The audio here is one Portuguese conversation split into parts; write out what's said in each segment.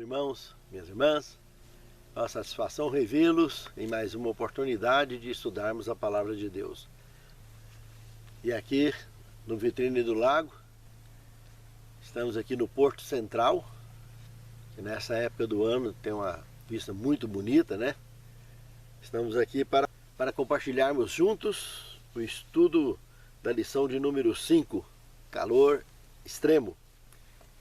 irmãos, minhas irmãs, é uma satisfação revê-los em mais uma oportunidade de estudarmos a Palavra de Deus. E aqui no Vitrine do Lago, estamos aqui no Porto Central, que nessa época do ano tem uma vista muito bonita, né? Estamos aqui para compartilharmos juntos o estudo da lição de número 5, calor extremo.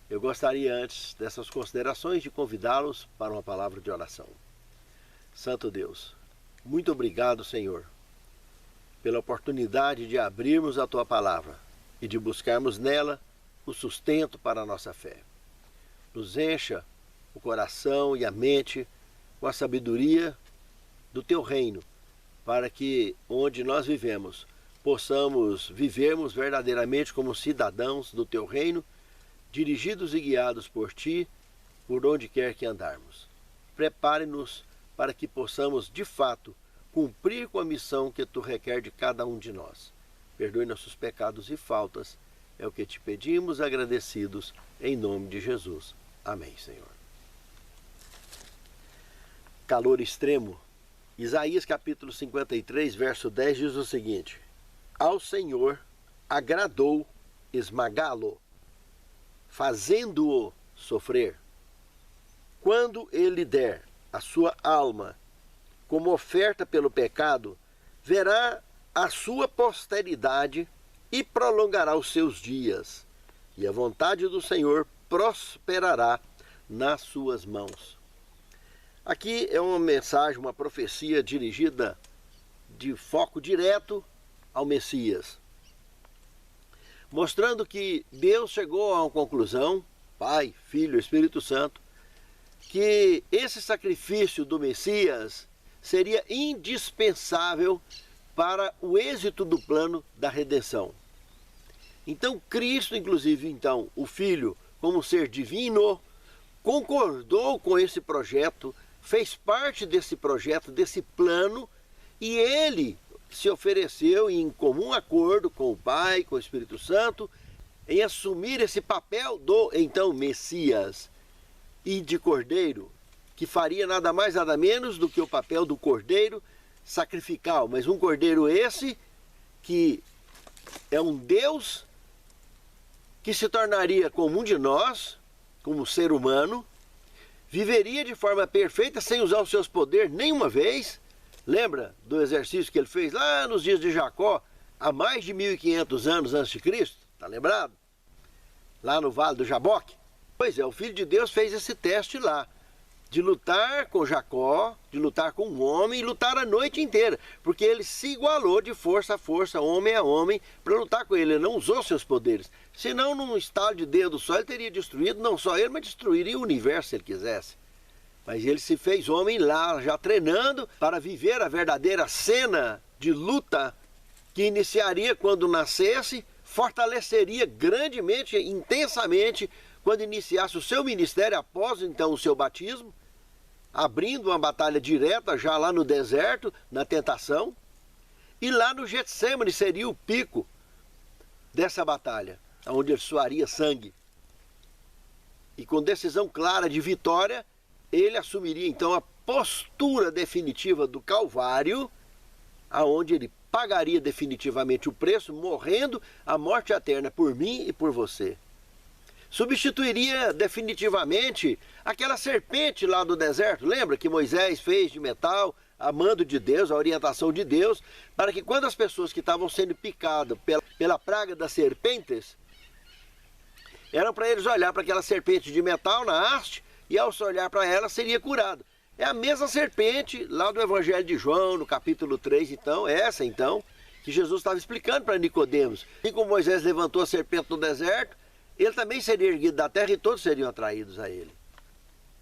Eu gostaria, antes dessas considerações, de convidá-los para uma palavra de oração. Santo Deus, muito obrigado, Senhor, pela oportunidade de abrirmos a Tua palavra e de buscarmos nela o sustento para a nossa fé. Nos encha o coração e a mente com a sabedoria do Teu reino, para que, onde nós vivemos, possamos vivermos verdadeiramente como cidadãos do Teu reino, dirigidos e guiados por Ti, por onde quer que andarmos. Prepare-nos para que possamos, de fato, cumprir com a missão que Tu requer de cada um de nós. Perdoe nossos pecados e faltas, é o que Te pedimos, agradecidos, em nome de Jesus. Amém, Senhor. Calor extremo. Isaías capítulo 53, verso 10 diz o seguinte: Ao Senhor agradou esmagá-lo, fazendo-o sofrer. Quando ele der a sua alma como oferta pelo pecado, verá a sua posteridade e prolongará os seus dias, e a vontade do Senhor prosperará nas suas mãos. Aqui é uma mensagem, uma profecia dirigida de foco direto ao Messias, mostrando que Deus chegou a uma conclusão, Pai, Filho, Espírito Santo, que esse sacrifício do Messias seria indispensável para o êxito do plano da redenção. Então Cristo, inclusive, o Filho, como ser divino, concordou com esse projeto, fez parte desse projeto, desse plano, e ele se ofereceu em comum acordo com o Pai, com o Espírito Santo, em assumir esse papel do, Messias e de Cordeiro, que faria nada mais nada menos do que o papel do Cordeiro sacrificial, mas um Cordeiro esse que é um Deus que se tornaria como um de nós, como ser humano, viveria de forma perfeita sem usar os seus poderes nenhuma vez. Lembra do exercício que ele fez lá nos dias de Jacó, há mais de 1500 anos antes de Cristo? Está lembrado? Lá no Vale do Jaboque? Pois é, o Filho de Deus fez esse teste lá, de lutar com Jacó, de lutar com um homem e lutar a noite inteira, porque ele se igualou de força a força, homem a homem, para lutar com ele. Ele não usou seus poderes, senão num estalo de dedo só ele teria destruído, não só ele, mas destruiria o universo se ele quisesse. Mas ele se fez homem lá, já treinando para viver a verdadeira cena de luta que iniciaria quando nascesse, fortaleceria grandemente, intensamente, quando iniciasse o seu ministério após o seu batismo, abrindo uma batalha direta já lá no deserto, na tentação, e lá no Getsêmani seria o pico dessa batalha, onde ele suaria sangue. E com decisão clara de vitória, ele assumiria então a postura definitiva do Calvário, aonde ele pagaria definitivamente o preço, morrendo a morte eterna por mim e por você. Substituiria definitivamente aquela serpente lá do deserto. Lembra que Moisés fez de metal, a mando de Deus, a orientação de Deus, para que quando as pessoas que estavam sendo picadas pela praga das serpentes, eram para eles olhar para aquela serpente de metal na haste, e ao se olhar para ela seria curado. É a mesma serpente lá do Evangelho de João, no capítulo 3, que Jesus estava explicando para Nicodemos. E como Moisés levantou a serpente no deserto, ele também seria erguido da terra e todos seriam atraídos a ele.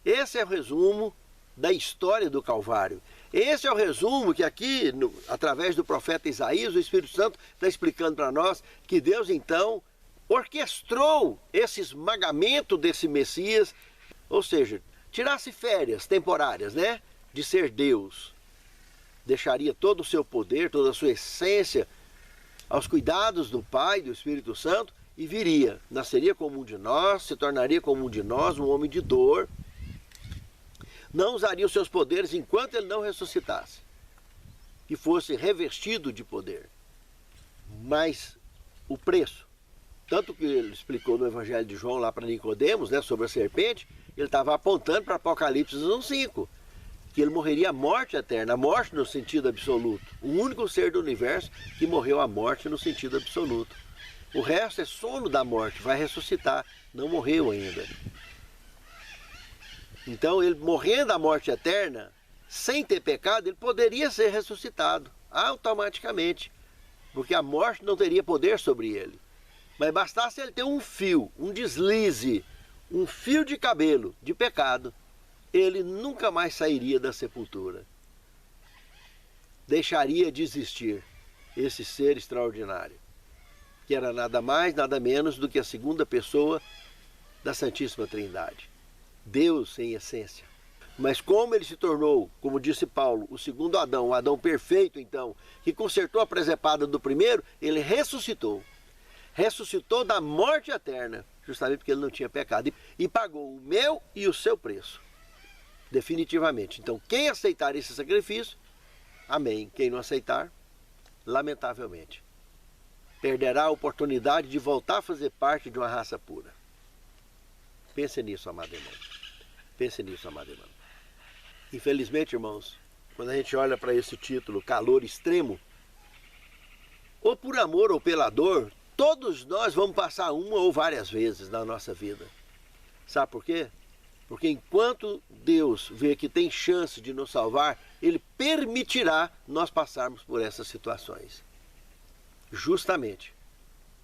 Esse é o resumo da história do Calvário. Esse é o resumo que aqui, através do profeta Isaías, o Espírito Santo está explicando para nós que Deus orquestrou esse esmagamento desse Messias, ou seja, tirasse férias temporárias, de ser Deus. Deixaria todo o seu poder, toda a sua essência aos cuidados do Pai, do Espírito Santo, e viria, nasceria como um de nós, se tornaria como um de nós, um homem de dor, não usaria os seus poderes enquanto ele não ressuscitasse, que fosse revestido de poder. Mas o preço, tanto que ele explicou no Evangelho de João lá para Nicodemos, né, sobre a serpente, ele estava apontando para Apocalipse 1:5, que ele morreria a morte eterna, a morte no sentido absoluto. O único ser do universo que morreu a morte no sentido absoluto. O resto é sono da morte, vai ressuscitar, não morreu ainda. Então ele morrendo a morte eterna, sem ter pecado, ele poderia ser ressuscitado automaticamente, porque a morte não teria poder sobre ele. Mas bastasse ele ter um fio, um deslize, um fio de cabelo de pecado, ele nunca mais sairia da sepultura. Deixaria de existir esse ser extraordinário, que era nada mais, nada menos do que a segunda pessoa da Santíssima Trindade. Deus em essência. Mas como ele se tornou, como disse Paulo, o segundo Adão, o Adão perfeito então, que consertou a presepada do primeiro, ele ressuscitou. Ressuscitou da morte eterna, justamente porque ele não tinha pecado. E pagou o meu e o seu preço, definitivamente. Então quem aceitar esse sacrifício, amém. Quem não aceitar, lamentavelmente, perderá a oportunidade de voltar a fazer parte de uma raça pura. Pense nisso, amado irmão. Pense nisso, amado irmão. Infelizmente, irmãos, quando a gente olha para esse título, calor extremo, ou por amor ou pela dor, todos nós vamos passar uma ou várias vezes na nossa vida. Sabe por quê? Porque enquanto Deus vê que tem chance de nos salvar, Ele permitirá nós passarmos por essas situações. Justamente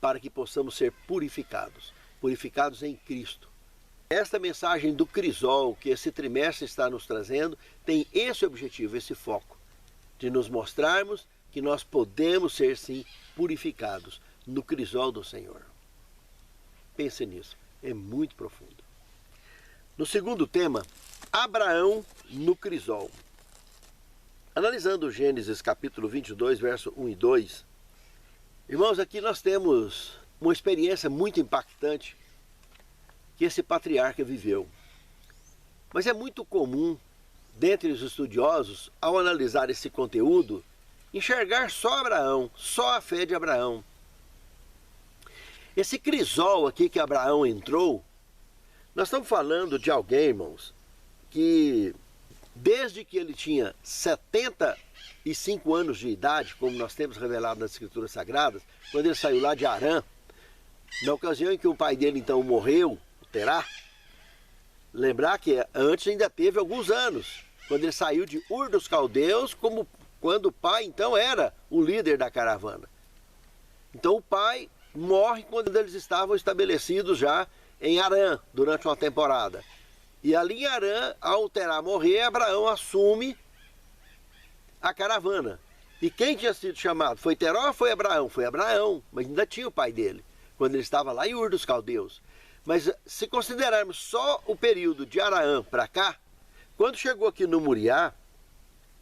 para que possamos ser purificados, purificados em Cristo. Esta mensagem do Crisol que esse trimestre está nos trazendo tem esse objetivo, esse foco, de nos mostrarmos que nós podemos ser sim purificados no Crisol do Senhor. Pense nisso, é muito profundo. No segundo tema, Abraão no Crisol. Analisando Gênesis capítulo 22, verso 1 e 2, irmãos, aqui nós temos uma experiência muito impactante que esse patriarca viveu. Mas é muito comum, dentre os estudiosos, ao analisar esse conteúdo, enxergar só Abraão, só a fé de Abraão. Esse crisol aqui que Abraão entrou, nós estamos falando de alguém, irmãos, que desde que ele tinha 75 anos de idade, como nós temos revelado nas Escrituras Sagradas, quando ele saiu lá de Harã, na ocasião em que o pai dele então morreu, Terá, lembrar que antes ainda teve alguns anos, quando ele saiu de Ur dos Caldeus, como quando o pai então era o líder da caravana. Então o pai morre quando eles estavam estabelecidos já em Harã, durante uma temporada. E ali em Harã, ao Terá morrer, Abraão assume a caravana. E quem tinha sido chamado? Foi Terá ou foi Abraão? Foi Abraão, mas ainda tinha o pai dele, quando ele estava lá em Ur dos Caldeus. Mas se considerarmos só o período de Araã para cá, quando chegou aqui no Moriá,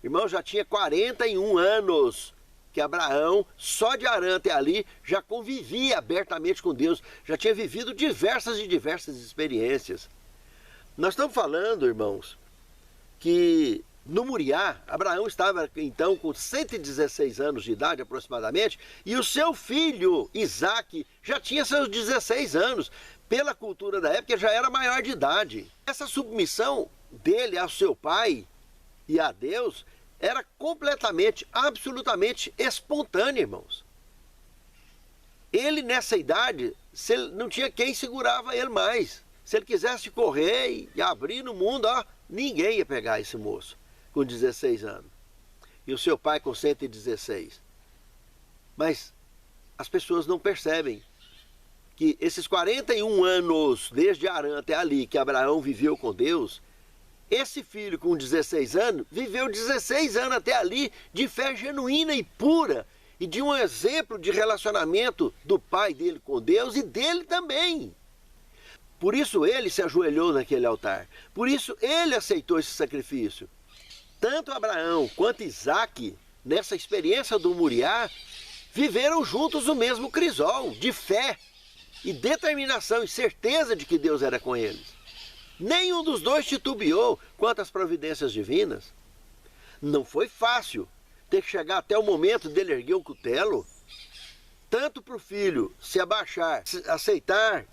irmão, já tinha 41 anos que Abraão, só de Harã até ali, já convivia abertamente com Deus, já tinha vivido diversas e diversas experiências. Nós estamos falando, irmãos, que no Moriá, Abraão estava então com 116 anos de idade aproximadamente, e o seu filho, Isaque, já tinha seus 16 anos. Pela cultura da época, já era maior de idade. Essa submissão dele ao seu pai e a Deus era completamente, absolutamente espontânea, irmãos. Ele, nessa idade, não tinha quem segurava ele mais. Se ele quisesse correr e abrir no mundo, ninguém ia pegar esse moço com 16 anos. E o seu pai com 116. Mas as pessoas não percebem que esses 41 anos, desde Harã até ali, que Abraão viveu com Deus, esse filho com 16 anos, viveu 16 anos até ali de fé genuína e pura, e de um exemplo de relacionamento do pai dele com Deus e dele também. Por isso ele se ajoelhou naquele altar, por isso ele aceitou esse sacrifício. Tanto Abraão quanto Isaque, nessa experiência do Moriá, viveram juntos o mesmo crisol de fé, e determinação e certeza de que Deus era com eles. Nenhum dos dois titubeou quanto às providências divinas. Não foi fácil ter que chegar até o momento dele erguer o cutelo, tanto para o filho se abaixar, aceitar,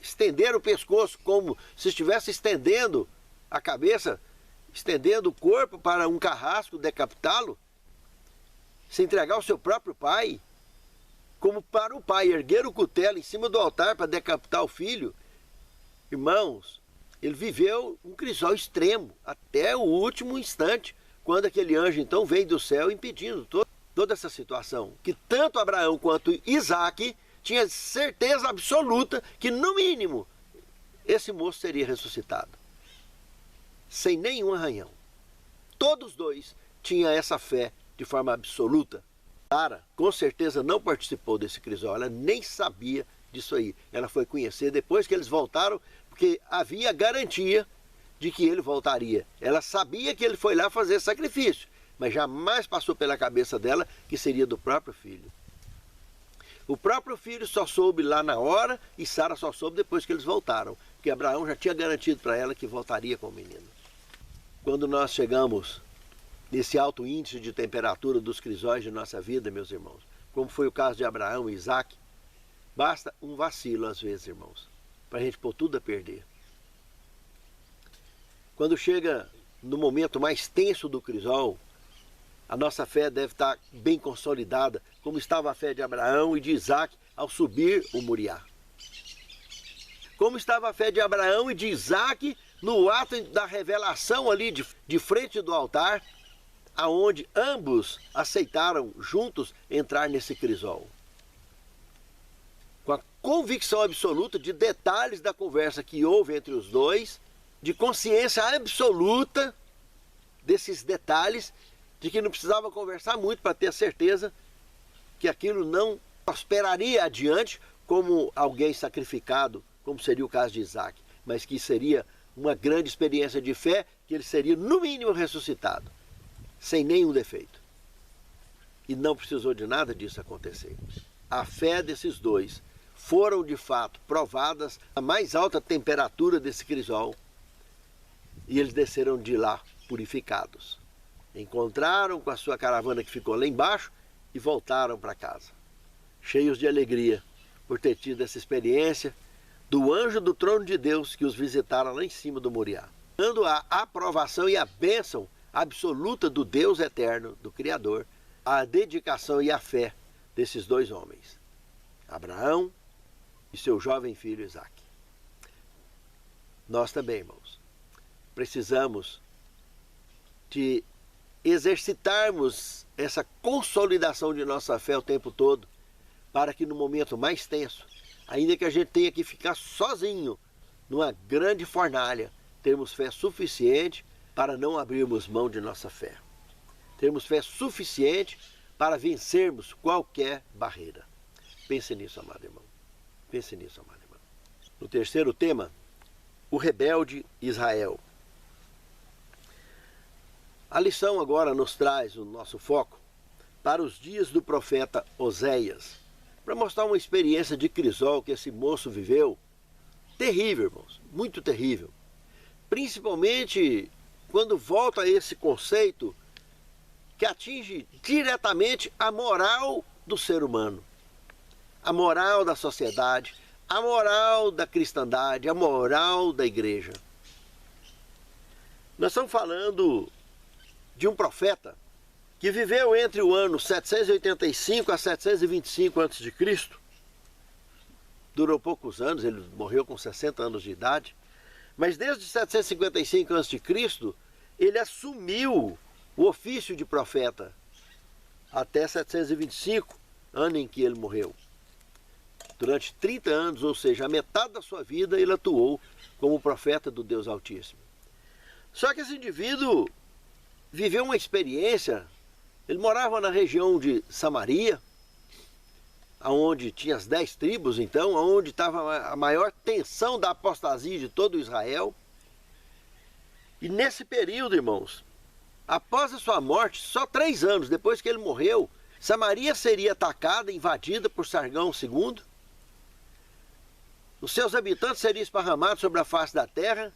estender o pescoço como se estivesse estendendo a cabeça, estendendo o corpo para um carrasco decapitá-lo, se entregar ao seu próprio pai, como para o pai erguer o cutelo em cima do altar para decapitar o filho. Irmãos, ele viveu um crisol extremo até o último instante, quando aquele anjo então veio do céu impedindo toda essa situação, que tanto Abraão quanto Isaac tinha certeza absoluta que no mínimo esse moço seria ressuscitado, sem nenhum arranhão. Todos dois tinham essa fé de forma absoluta. Sara com certeza não participou desse crisol, ela nem sabia disso aí. Ela foi conhecer depois que eles voltaram, porque havia garantia de que ele voltaria. Ela sabia que ele foi lá fazer sacrifício, mas jamais passou pela cabeça dela que seria do próprio filho. O próprio filho só soube lá na hora e Sara só soube depois que eles voltaram, porque Abraão já tinha garantido para ela que voltaria com o menino. Quando nós chegamos nesse alto índice de temperatura dos crisóis de nossa vida, meus irmãos, como foi o caso de Abraão e Isaac, basta um vacilo às vezes, irmãos, para a gente pôr tudo a perder. Quando chega no momento mais tenso do crisol, a nossa fé deve estar bem consolidada, como estava a fé de Abraão e de Isaac ao subir o Moriá. Como estava a fé de Abraão e de Isaac no ato da revelação ali de frente do altar, aonde ambos aceitaram juntos entrar nesse crisol. Com a convicção absoluta de detalhes da conversa que houve entre os dois, de consciência absoluta desses detalhes, de que não precisava conversar muito para ter a certeza que aquilo não prosperaria adiante como alguém sacrificado, como seria o caso de Isaac, mas que seria uma grande experiência de fé, que ele seria no mínimo ressuscitado, sem nenhum defeito. E não precisou de nada disso acontecer. A fé desses dois foram de fato provadas a mais alta temperatura desse crisol, e eles desceram de lá purificados. Encontraram com a sua caravana que ficou lá embaixo e voltaram para casa, cheios de alegria por ter tido essa experiência do anjo do trono de Deus que os visitaram lá em cima do Moriá, dando a aprovação e a bênção absoluta do Deus eterno, do Criador, a dedicação e a fé desses dois homens, Abraão e seu jovem filho Isaac. Nós também, irmãos, precisamos de exercitarmos essa consolidação de nossa fé o tempo todo, para que no momento mais tenso, ainda que a gente tenha que ficar sozinho numa grande fornalha, termos fé suficiente para não abrirmos mão de nossa fé. Termos fé suficiente para vencermos qualquer barreira. Pense nisso, amado irmão. Pense nisso, amado irmão. No terceiro tema, o rebelde Israel. A lição agora nos traz o nosso foco para os dias do profeta Oséias, para mostrar uma experiência de crisol que esse moço viveu, terrível, irmãos, muito terrível. Principalmente quando volta a esse conceito que atinge diretamente a moral do ser humano, a moral da sociedade, a moral da cristandade, a moral da igreja. Nós estamos falando de um profeta que viveu entre o ano 785 a 725 a.C., durou poucos anos, ele morreu com 60 anos de idade, mas desde 755 a.C., ele assumiu o ofício de profeta, até 725, ano em que ele morreu. Durante 30 anos, ou seja, a metade da sua vida, ele atuou como profeta do Deus Altíssimo. Só que esse indivíduo viveu uma experiência. Ele morava na região de Samaria, onde tinha as 10 tribos, então, onde estava a maior tensão da apostasia de todo Israel. E nesse período, irmãos, após a sua morte, só 3 anos depois que ele morreu, Samaria seria atacada, invadida por Sargão II. Os seus habitantes seriam esparramados sobre a face da terra,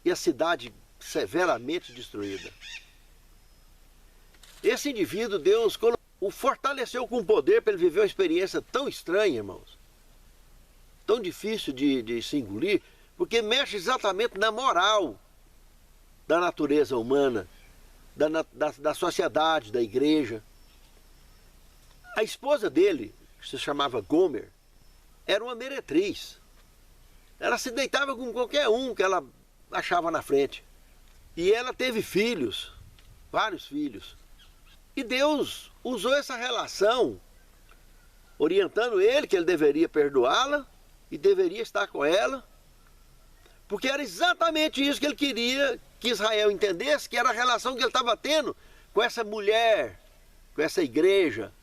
e a cidade severamente destruída. Esse indivíduo, Deus o fortaleceu com poder para ele viver uma experiência tão estranha, irmãos, tão difícil de se engolir, porque mexe exatamente na moral da natureza humana, da sociedade, da igreja. A esposa dele, que se chamava Gomer, era uma meretriz. Ela se deitava com qualquer um que ela achava na frente. E ela teve filhos, vários filhos. E Deus usou essa relação, orientando ele que ele deveria perdoá-la e deveria estar com ela, porque era exatamente isso que ele queria que Israel entendesse, que era a relação que ele estava tendo com essa mulher, com essa igreja.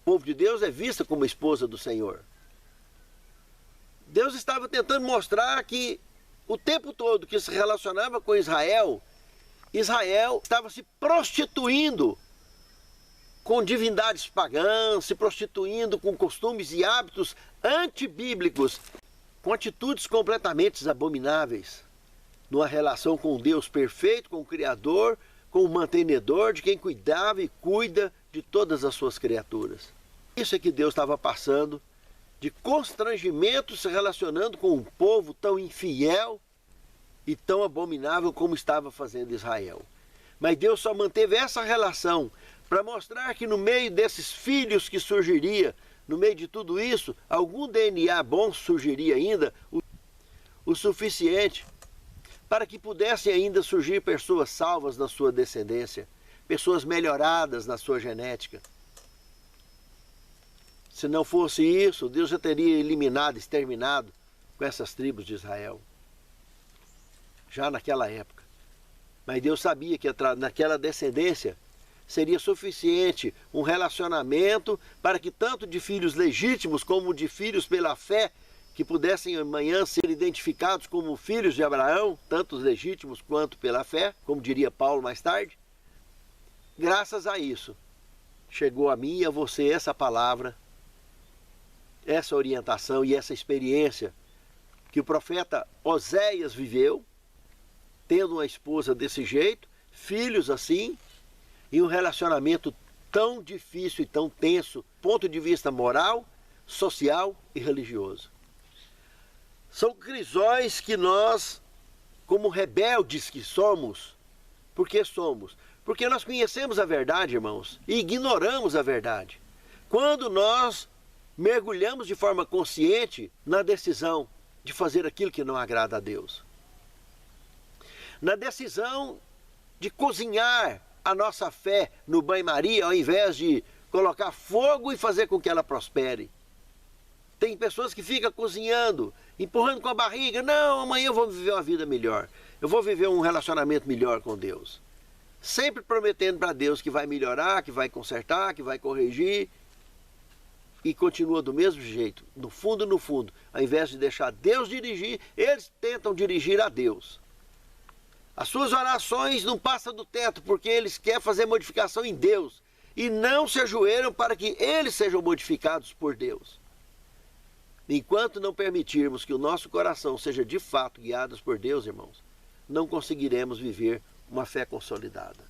O povo de Deus é vista como esposa do Senhor. Deus estava tentando mostrar que o tempo todo que se relacionava com Israel, Israel estava se prostituindo com divindades pagãs, se prostituindo com costumes e hábitos antibíblicos, com atitudes completamente abomináveis, numa relação com o Deus perfeito, com o Criador, com o mantenedor, de quem cuidava e cuida de todas as suas criaturas. Isso é que Deus estava passando de constrangimento se relacionando com um povo tão infiel e tão abominável como estava fazendo Israel. Mas Deus só manteve essa relação para mostrar que no meio desses filhos que surgiria, no meio de tudo isso, algum DNA bom surgiria ainda, o suficiente para que pudessem ainda surgir pessoas salvas na sua descendência, pessoas melhoradas na sua genética. Se não fosse isso, Deus já teria eliminado, exterminado com essas tribos de Israel, já naquela época. Mas Deus sabia que naquela descendência seria suficiente um relacionamento para que tanto de filhos legítimos como de filhos pela fé, que pudessem amanhã ser identificados como filhos de Abraão, tanto os legítimos quanto pela fé, como diria Paulo mais tarde. Graças a isso, chegou a mim e a você essa palavra, essa orientação e essa experiência que o profeta Oséias viveu, tendo uma esposa desse jeito, filhos assim, e um relacionamento tão difícil e tão tenso, do ponto de vista moral, social e religioso. São crisóis que nós, como rebeldes que somos, por que somos? Porque nós conhecemos a verdade, irmãos, e ignoramos a verdade. Quando nós mergulhamos de forma consciente na decisão de fazer aquilo que não agrada a Deus. Na decisão de cozinhar a nossa fé no banho-maria, ao invés de colocar fogo e fazer com que ela prospere. Tem pessoas que ficam cozinhando, empurrando com a barriga. Não, amanhã eu vou viver uma vida melhor. Eu vou viver um relacionamento melhor com Deus. Sempre prometendo para Deus que vai melhorar, que vai consertar, que vai corrigir. E continua do mesmo jeito, no fundo, ao invés de deixar Deus dirigir, eles tentam dirigir a Deus. As suas orações não passam do teto, porque eles querem fazer modificação em Deus, e não se ajoelham para que eles sejam modificados por Deus. Enquanto não permitirmos que o nosso coração seja de fato guiado por Deus, irmãos, não conseguiremos viver uma fé consolidada.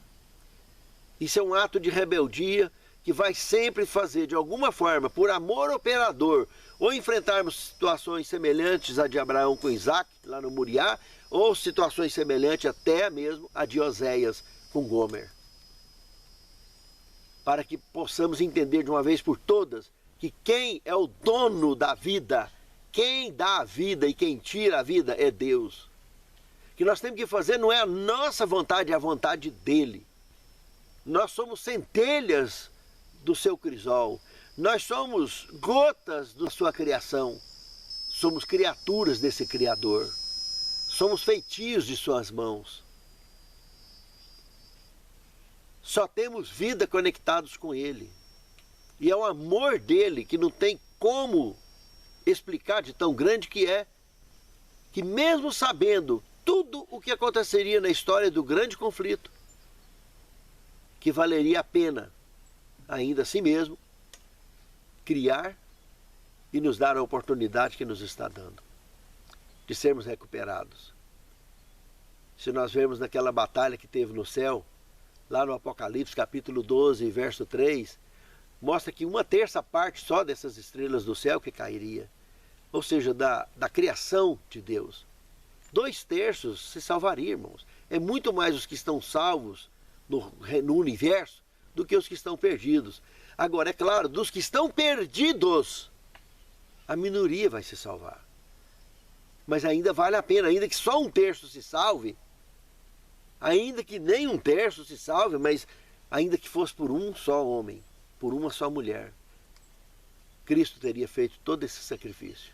Isso é um ato de rebeldia, que vai sempre fazer, de alguma forma, por amor operador, ou enfrentarmos situações semelhantes à de Abraão com Isaac, lá no Moriá, ou situações semelhantes até mesmo à de Oséias com Gomer. Para que possamos entender de uma vez por todas que quem é o dono da vida, quem dá a vida e quem tira a vida é Deus. Que nós temos que fazer não é a nossa vontade, é a vontade dele. Nós somos centelhas do seu crisol. Nós somos gotas da sua criação. Somos criaturas desse Criador. Somos feitios de suas mãos. Só temos vida conectados com Ele. E é o amor dele que não tem como explicar de tão grande que é, que mesmo sabendo tudo o que aconteceria na história do grande conflito, que valeria a pena ainda assim mesmo, criar e nos dar a oportunidade que nos está dando, de sermos recuperados. Se nós vermos naquela batalha que teve no céu, lá no Apocalipse capítulo 12, verso 3, mostra que 1/3 parte só dessas estrelas do céu que cairia. Ou seja, da criação de Deus. 2/3 se salvaria, irmãos. É muito mais os que estão salvos no universo do que os que estão perdidos. Agora, é claro, dos que estão perdidos, a minoria vai se salvar. Mas ainda vale a pena, ainda que só 1/3 se salve, ainda que nem 1/3 se salve, mas ainda que fosse por um só homem, por uma só mulher, Cristo teria feito todo esse sacrifício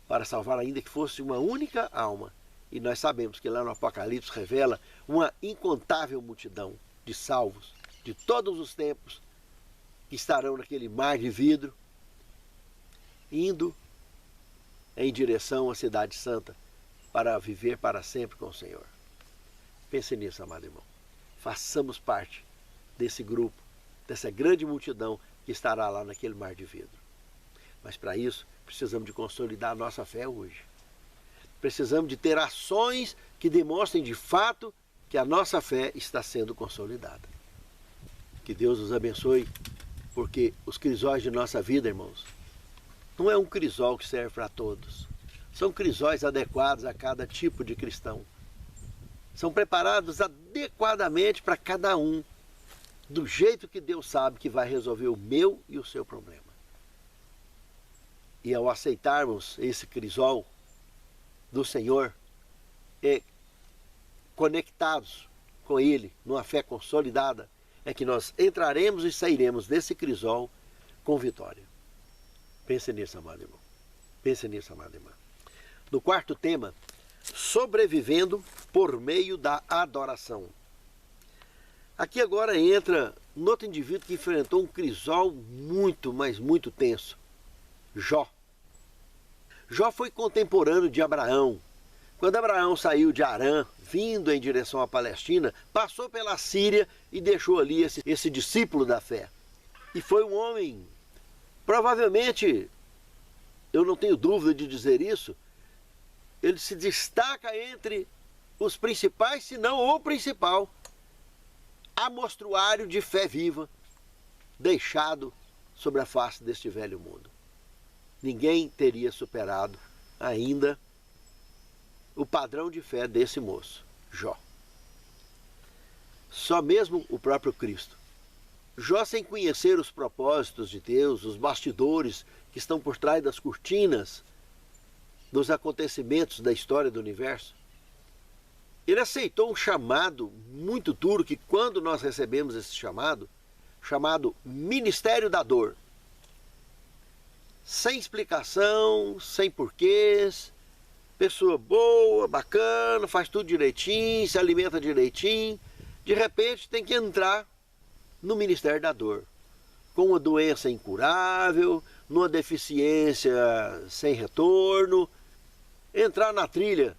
para salvar ainda que fosse uma única alma. E nós sabemos que lá no Apocalipse revela uma incontável multidão de salvos de todos os tempos que estarão naquele mar de vidro, indo em direção à cidade santa para viver para sempre com o Senhor. Pense nisso, amado irmão. Façamos parte desse grupo, dessa grande multidão que estará lá naquele mar de vidro. Mas para isso, precisamos de consolidar a nossa fé hoje. Precisamos de ter ações que demonstrem de fato que a nossa fé está sendo consolidada. Que Deus nos abençoe, porque os crisóis de nossa vida, irmãos, não é um crisol que serve para todos. São crisóis adequados a cada tipo de cristão. São preparados adequadamente para cada um, do jeito que Deus sabe que vai resolver o meu e o seu problema. E ao aceitarmos esse crisol do Senhor, conectados com Ele, numa fé consolidada, é que nós entraremos e sairemos desse crisol com vitória. Pense nisso, amado irmão. Pense nisso, amada irmã. No quarto tema, sobrevivendo por meio da adoração. Aqui agora entra um outro indivíduo que enfrentou um crisol muito, mas muito tenso. Jó. Jó foi contemporâneo de Abraão. Quando Abraão saiu de Harã, vindo em direção à Palestina, passou pela Síria e deixou ali esse discípulo da fé. E foi um homem, provavelmente, eu não tenho dúvida de dizer isso, ele se destaca entre os principais, se não o principal, amostruário de fé viva deixado sobre a face deste velho mundo. Ninguém teria superado ainda o padrão de fé desse moço, Jó. Só mesmo o próprio Cristo. Jó, sem conhecer os propósitos de Deus, os bastidores que estão por trás das cortinas dos acontecimentos da história do universo, ele aceitou um chamado muito duro que, quando nós recebemos esse chamado Ministério da Dor, sem explicação, sem porquês, pessoa boa, bacana, faz tudo direitinho, se alimenta direitinho, de repente tem que entrar no Ministério da Dor, com uma doença incurável, numa deficiência sem retorno, entrar na trilha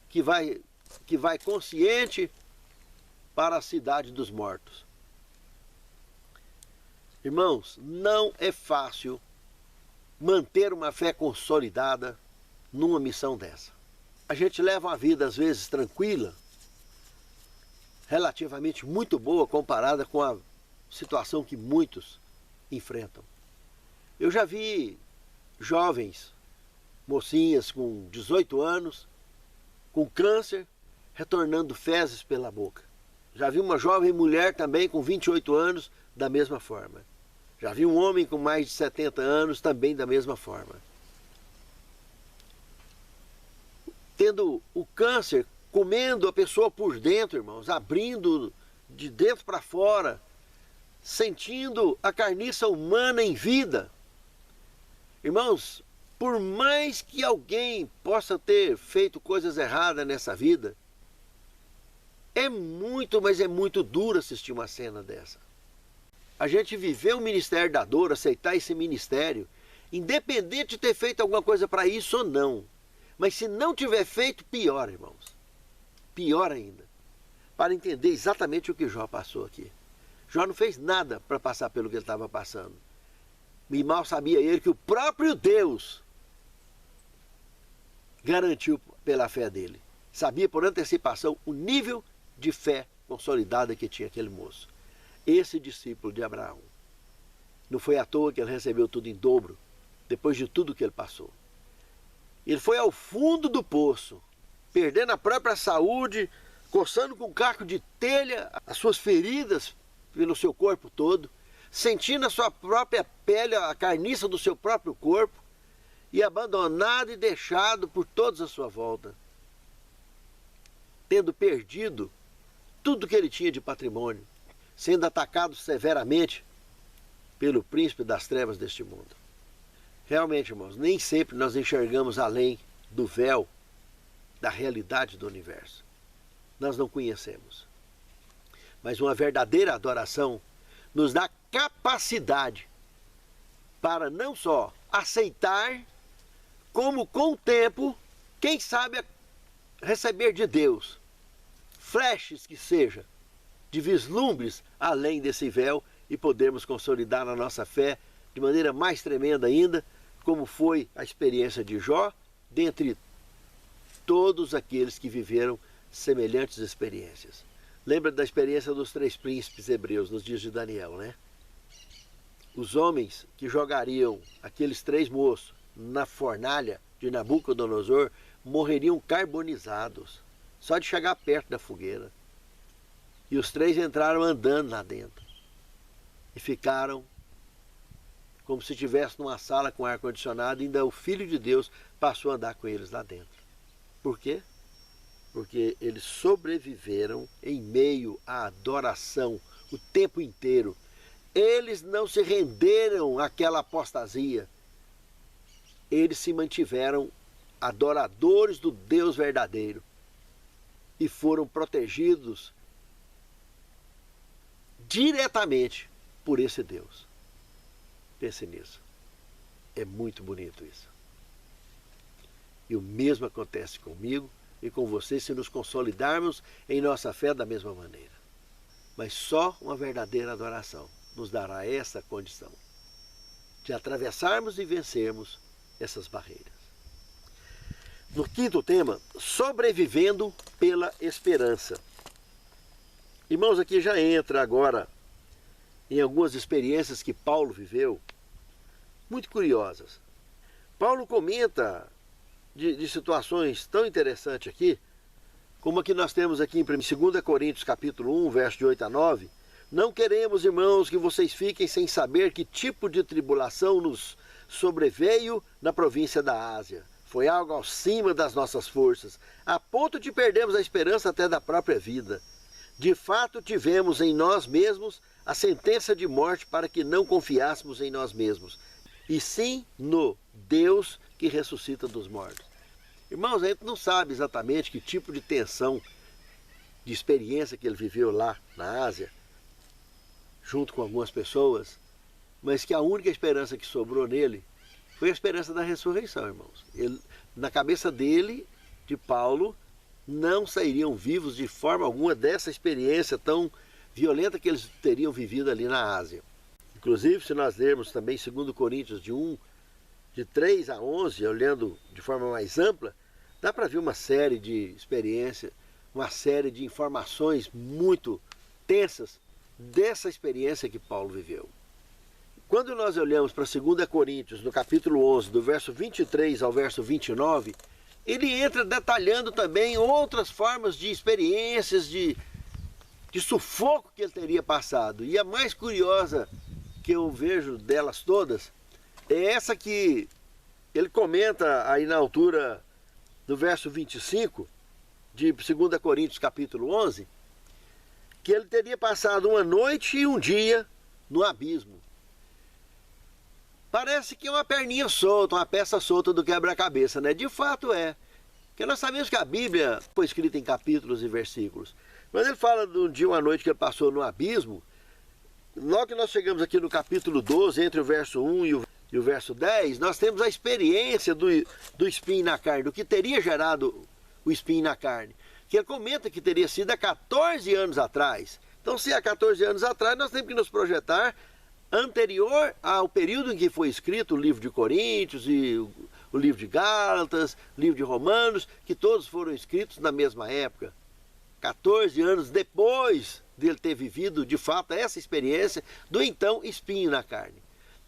que vai consciente para a cidade dos mortos. Irmãos, não é fácil manter uma fé consolidada numa missão dessa. A gente leva uma vida às vezes tranquila, relativamente muito boa comparada com a situação que muitos enfrentam. Eu já vi jovens, mocinhas com 18 anos, com câncer, retornando fezes pela boca. Já vi uma jovem mulher também com 28 anos, da mesma forma. Já vi um homem com mais de 70 anos, também da mesma forma. Tendo o câncer, comendo a pessoa por dentro, irmãos, abrindo de dentro para fora, sentindo a carniça humana em vida. Irmãos, por mais que alguém possa ter feito coisas erradas nessa vida, é muito, mas é muito duro assistir uma cena dessa. A gente viver o ministério da dor, aceitar esse ministério, independente de ter feito alguma coisa para isso ou não. Mas se não tiver feito, pior, irmãos. Pior ainda. Para entender exatamente o que Jó passou aqui. Jó não fez nada para passar pelo que ele estava passando. E mal sabia ele que o próprio Deus garantiu pela fé dele sabia por antecipação o nível de fé consolidada que tinha aquele moço. Esse discípulo de Abraão. Não foi à toa que ele recebeu tudo em dobro, depois de tudo que ele passou. Ele foi ao fundo do poço, perdendo a própria saúde, coçando com um caco de telha as suas feridas pelo seu corpo todo, sentindo a sua própria pele, a carniça do seu próprio corpo, e abandonado e deixado por todos à sua volta, tendo perdido tudo que ele tinha de patrimônio, sendo atacado severamente pelo príncipe das trevas deste mundo. Realmente, irmãos, nem sempre nós enxergamos além do véu da realidade do universo. Nós não conhecemos. Mas uma verdadeira adoração nos dá capacidade para não só aceitar, como com o tempo, quem sabe, receber de Deus flashes que seja, de vislumbres além desse véu, e podermos consolidar a nossa fé de maneira mais tremenda ainda, como foi a experiência de Jó, dentre todos aqueles que viveram semelhantes experiências. Lembra da experiência dos 3 príncipes hebreus nos dias de Daniel, né? Os homens que jogariam aqueles 3 moços na fornalha de Nabucodonosor morreriam carbonizados, só de chegar perto da fogueira. E os 3 entraram andando lá dentro. E ficaram como se estivesse numa sala com ar-condicionado, e ainda o Filho de Deus passou a andar com eles lá dentro. Por quê? Porque eles sobreviveram em meio à adoração o tempo inteiro. Eles não se renderam àquela apostasia. Eles se mantiveram adoradores do Deus verdadeiro e foram protegidos diretamente por esse Deus. Pense nisso. É muito bonito isso. E o mesmo acontece comigo e com você se nos consolidarmos em nossa fé da mesma maneira. Mas só uma verdadeira adoração nos dará essa condição de atravessarmos e vencermos essas barreiras. No 5º tema, sobrevivendo pela esperança. Irmãos, aqui já entra agora em algumas experiências que Paulo viveu, muito curiosas. Paulo comenta de situações tão interessantes aqui, como a que nós temos aqui em 2 Coríntios capítulo 1, verso de 8 a 9. Não queremos, irmãos, que vocês fiquem sem saber que tipo de tribulação nos sobreveio na província da Ásia. Foi algo acima das nossas forças, a ponto de perdermos a esperança até da própria vida. De fato, tivemos em nós mesmos a sentença de morte para que não confiássemos em nós mesmos, e sim no Deus que ressuscita dos mortos. Irmãos, a gente não sabe exatamente que tipo de tensão, de experiência que ele viveu lá na Ásia, junto com algumas pessoas, mas que a única esperança que sobrou nele foi a esperança da ressurreição, irmãos. Na cabeça dele, de Paulo, não sairiam vivos de forma alguma dessa experiência tão violenta que eles teriam vivido ali na Ásia. Inclusive, se nós lermos também 2 Coríntios de 3 a 11, olhando de forma mais ampla, dá para ver uma série de experiências, uma série de informações muito tensas dessa experiência que Paulo viveu. Quando nós olhamos para 2 Coríntios, no capítulo 11, do verso 23 ao verso 29, ele entra detalhando também outras formas de experiências, de sufoco que ele teria passado. E a mais curiosa que eu vejo delas todas é essa que ele comenta aí na altura do verso 25 de 2 Coríntios capítulo 11, que ele teria passado uma noite e um dia no abismo. Parece que é uma perninha solta, uma peça solta do quebra-cabeça, né? De fato é. Porque nós sabemos que a Bíblia foi escrita em capítulos e versículos. Mas ele fala de um dia, uma noite que ele passou no abismo. Logo que nós chegamos aqui no capítulo 12, entre o verso 1 e o verso 10, nós temos a experiência do espinho na carne, do que teria gerado o espinho na carne. Que ele comenta que teria sido há 14 anos atrás. Então, se há 14 anos atrás, nós temos que nos projetar anterior ao período em que foi escrito o livro de Coríntios e o livro de Gálatas, o livro de Romanos, que todos foram escritos na mesma época. 14 anos depois dele ter vivido, de fato, essa experiência do então espinho na carne.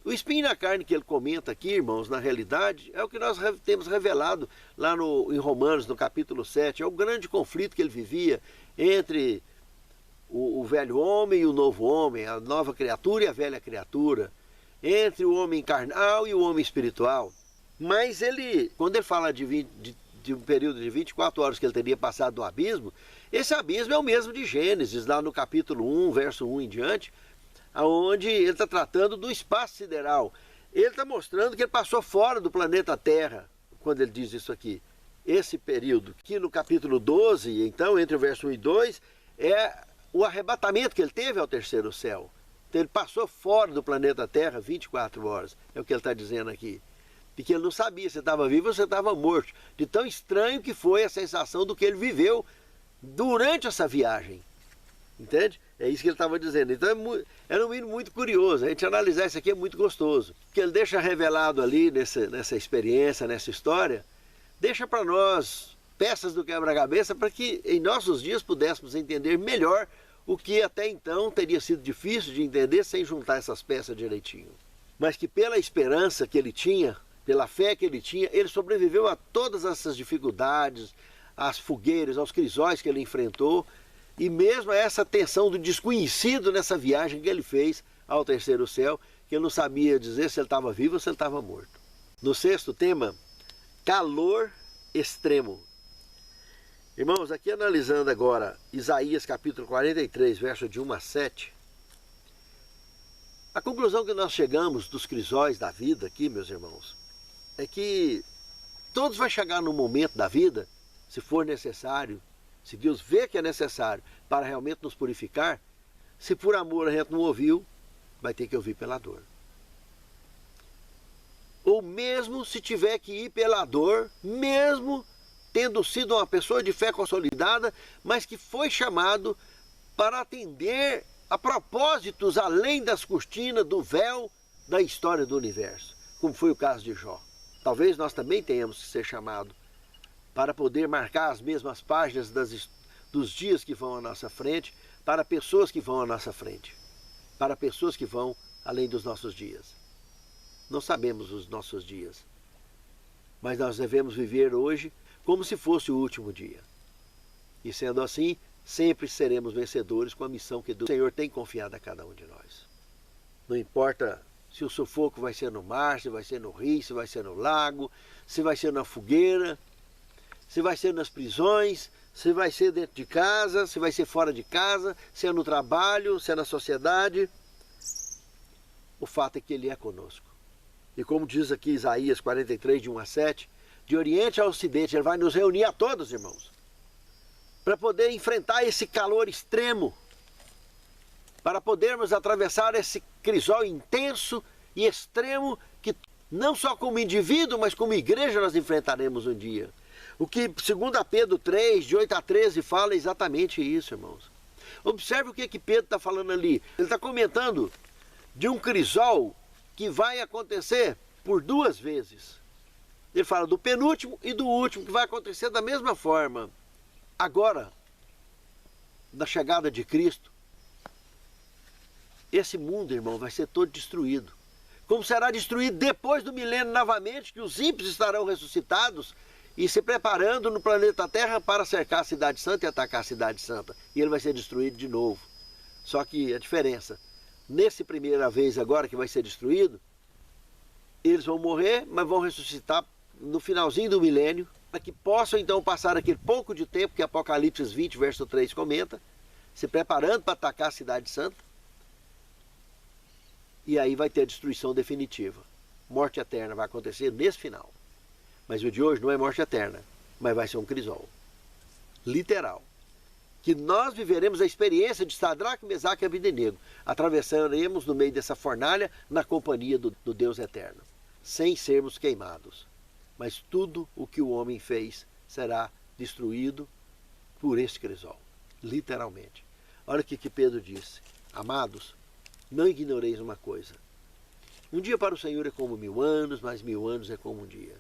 O espinho na carne que ele comenta aqui, irmãos, na realidade, é o que nós temos revelado lá em Romanos, no capítulo 7. É o grande conflito que ele vivia entre o velho homem e o novo homem, a nova criatura e a velha criatura, entre o homem carnal e o homem espiritual. Mas ele, quando ele fala de um período de 24 horas que ele teria passado no abismo, esse abismo é o mesmo de Gênesis, lá no capítulo 1, verso 1 em diante, onde ele está tratando do espaço sideral. Ele está mostrando que ele passou fora do planeta Terra, quando ele diz isso aqui. Esse período, que no capítulo 12, então, entre o verso 1 e 2, é o arrebatamento que ele teve ao terceiro céu. Então ele passou fora do planeta Terra 24 horas, é o que ele está dizendo aqui. Porque ele não sabia se estava vivo ou se estava morto. De tão estranho que foi a sensação do que ele viveu durante essa viagem. Entende? É isso que ele estava dizendo. Então é no mínimo muito curioso. A gente analisar isso aqui é muito gostoso. Porque ele deixa revelado ali nessa experiência, nessa história, deixa para nós peças do quebra-cabeça para que em nossos dias pudéssemos entender melhor o que até então teria sido difícil de entender sem juntar essas peças direitinho. Mas que pela esperança que ele tinha, pela fé que ele tinha, ele sobreviveu a todas essas dificuldades, às fogueiras, aos crisóis que ele enfrentou, e mesmo a essa tensão do desconhecido nessa viagem que ele fez ao terceiro céu, que ele não sabia dizer se ele estava vivo ou se ele estava morto. No sexto tema, calor extremo. Irmãos, aqui analisando agora Isaías capítulo 43, verso de 1 a 7, a conclusão que nós chegamos dos crisóis da vida aqui, meus irmãos, é que todos vão chegar num momento da vida, se for necessário, se Deus vê que é necessário para realmente nos purificar, se por amor a gente não ouviu, vai ter que ouvir pela dor. Ou mesmo se tiver que ir pela dor, mesmo tendo sido uma pessoa de fé consolidada, mas que foi chamado para atender a propósitos além das cortinas, do véu da história do universo, como foi o caso de Jó. Talvez nós também tenhamos que ser chamados para poder marcar as mesmas páginas dos dias que vão à nossa frente, para pessoas que vão à nossa frente, para pessoas que vão além dos nossos dias. Não sabemos os nossos dias, mas nós devemos viver hoje como se fosse o último dia. E sendo assim, sempre seremos vencedores com a missão que o Senhor tem confiado a cada um de nós. Não importa se o sufoco vai ser no mar, se vai ser no rio, se vai ser no lago, se vai ser na fogueira, se vai ser nas prisões, se vai ser dentro de casa, se vai ser fora de casa, se é no trabalho, se é na sociedade. O fato é que Ele é conosco. E como diz aqui Isaías 43, de 1 a 7, de Oriente a Ocidente, Ele vai nos reunir a todos, irmãos, para poder enfrentar esse calor extremo, para podermos atravessar esse crisol intenso e extremo que não só como indivíduo, mas como igreja nós enfrentaremos um dia. O que, segundo a Pedro 3, de 8 a 13, fala exatamente isso, irmãos. Observe o que Pedro está falando ali. Ele está comentando de um crisol que vai acontecer por duas vezes. Ele fala do penúltimo e do último, que vai acontecer da mesma forma. Agora, na chegada de Cristo, esse mundo, irmão, vai ser todo destruído. Como será destruído depois do milênio novamente, que os ímpios estarão ressuscitados e se preparando no planeta Terra para cercar a Cidade Santa e atacar a Cidade Santa. E ele vai ser destruído de novo. Só que a diferença, nessa primeira vez agora que vai ser destruído, eles vão morrer, mas vão ressuscitar no finalzinho do milênio, para que possam então passar aquele pouco de tempo que Apocalipse 20, verso 3 comenta, se preparando para atacar a Cidade Santa. E aí vai ter a destruição definitiva. Morte eterna vai acontecer nesse final. Mas o de hoje não é morte eterna, mas vai ser um crisol. Literal. Que nós viveremos a experiência de Sadraque, Mesaque e Abdenego. Atravessaremos no meio dessa fornalha na companhia do Deus eterno. Sem sermos queimados. Mas tudo o que o homem fez será destruído por este crisol. Literalmente. Olha o que Pedro disse. Amados, não ignoreis uma coisa. Um dia para o Senhor é como 1000 anos, mas 1000 anos é como um dia.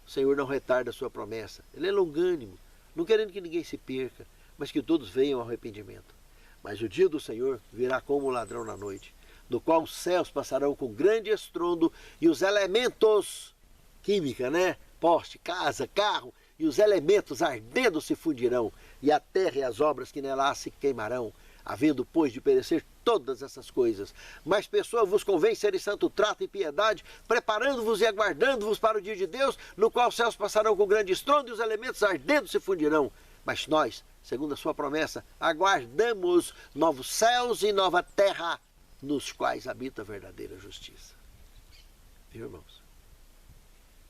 O Senhor não retarda a sua promessa. Ele é longânimo, não querendo que ninguém se perca, mas que todos venham ao arrependimento. Mas o dia do Senhor virá como um ladrão na noite, no qual os céus passarão com grande estrondo e os elementos, química, né? Poste, casa, carro, e os elementos ardendo se fundirão, e a terra e as obras que nela há se queimarão, havendo, pois, de perecer todas essas coisas. Mas pessoa vos convém ser em santo trato e piedade, preparando-vos e aguardando-vos para o dia de Deus, no qual os céus passarão com grande estrondo e os elementos ardendo se fundirão. Mas nós, segundo a sua promessa, aguardamos novos céus e nova terra, nos quais habita a verdadeira justiça. Viu, irmãos?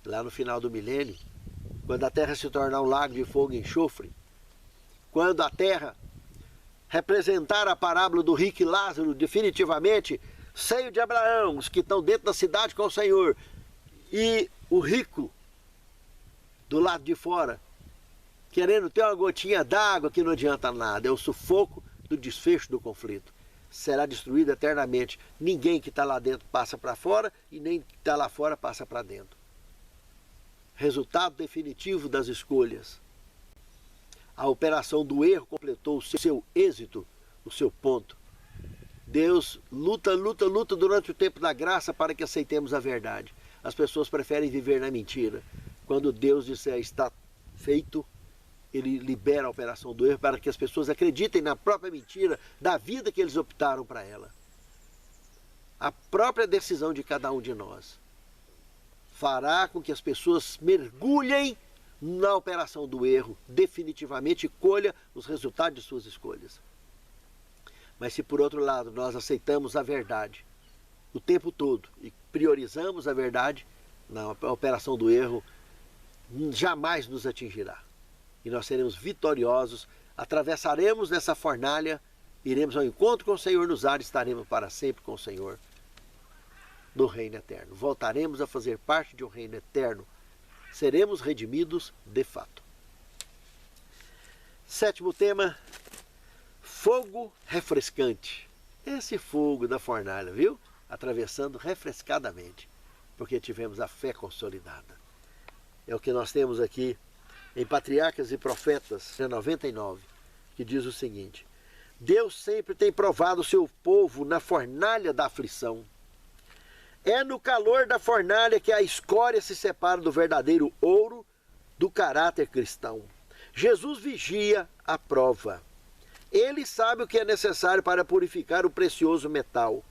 Lá no final do milênio, quando a terra se tornar um lago de fogo e enxofre, quando a terra representar a parábola do rico e Lázaro, definitivamente, seio de Abraão, os que estão dentro da cidade com o Senhor, e o rico do lado de fora, querendo ter uma gotinha d'água que não adianta nada, é o sufoco do desfecho do conflito. Será destruído eternamente. Ninguém que está lá dentro passa para fora e nem que está lá fora passa para dentro. Resultado definitivo das escolhas. A operação do erro completou o seu êxito, o seu ponto. Deus luta durante o tempo da graça para que aceitemos a verdade. As pessoas preferem viver na mentira. Quando Deus disser está feito, Ele libera a operação do erro para que as pessoas acreditem na própria mentira da vida que eles optaram para ela. A própria decisão de cada um de nós fará com que as pessoas mergulhem na operação do erro, definitivamente, e colha os resultados de suas escolhas. Mas se por outro lado nós aceitamos a verdade o tempo todo e priorizamos a verdade, na operação do erro jamais nos atingirá. E nós seremos vitoriosos, atravessaremos nessa fornalha, iremos ao encontro com o Senhor nos ares, estaremos para sempre com o Senhor no reino eterno. Voltaremos a fazer parte de um reino eterno. Seremos redimidos de fato. Sétimo tema, fogo refrescante. Esse fogo da fornalha, viu? Atravessando refrescadamente, porque tivemos a fé consolidada. É o que nós temos aqui em Patriarcas e Profetas, 99, que diz o seguinte: Deus sempre tem provado o seu povo na fornalha da aflição. É no calor da fornalha que a escória se separa do verdadeiro ouro do caráter cristão. Jesus vigia a prova. Ele sabe o que é necessário para purificar o precioso metal,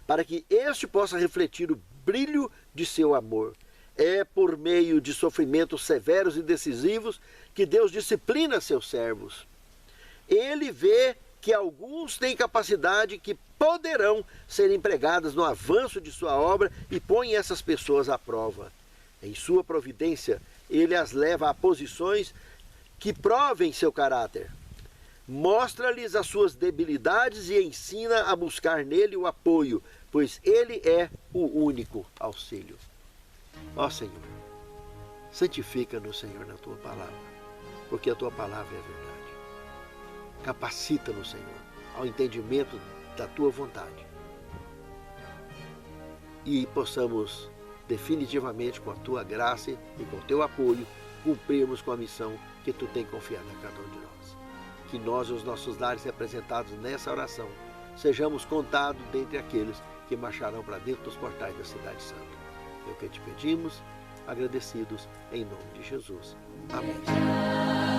para que este possa refletir o brilho de seu amor. É por meio de sofrimentos severos e decisivos que Deus disciplina seus servos. Ele vê que alguns têm capacidade que poderão ser empregadas no avanço de sua obra e põe essas pessoas à prova. Em sua providência, ele as leva a posições que provem seu caráter. Mostra-lhes as suas debilidades e ensina a buscar nele o apoio, pois ele é o único auxílio. Ó Senhor, santifica-nos, Senhor, na Tua palavra, porque a Tua palavra é a verdade. Capacita-nos, Senhor, ao entendimento da Tua vontade. E possamos definitivamente, com a Tua graça e com o Teu apoio, cumprirmos com a missão que Tu tem confiado a cada um de nós. Que nós e os nossos lares representados nessa oração sejamos contados dentre aqueles que marcharão para dentro dos portais da Cidade Santa. É o que te pedimos, agradecidos em nome de Jesus. Amém.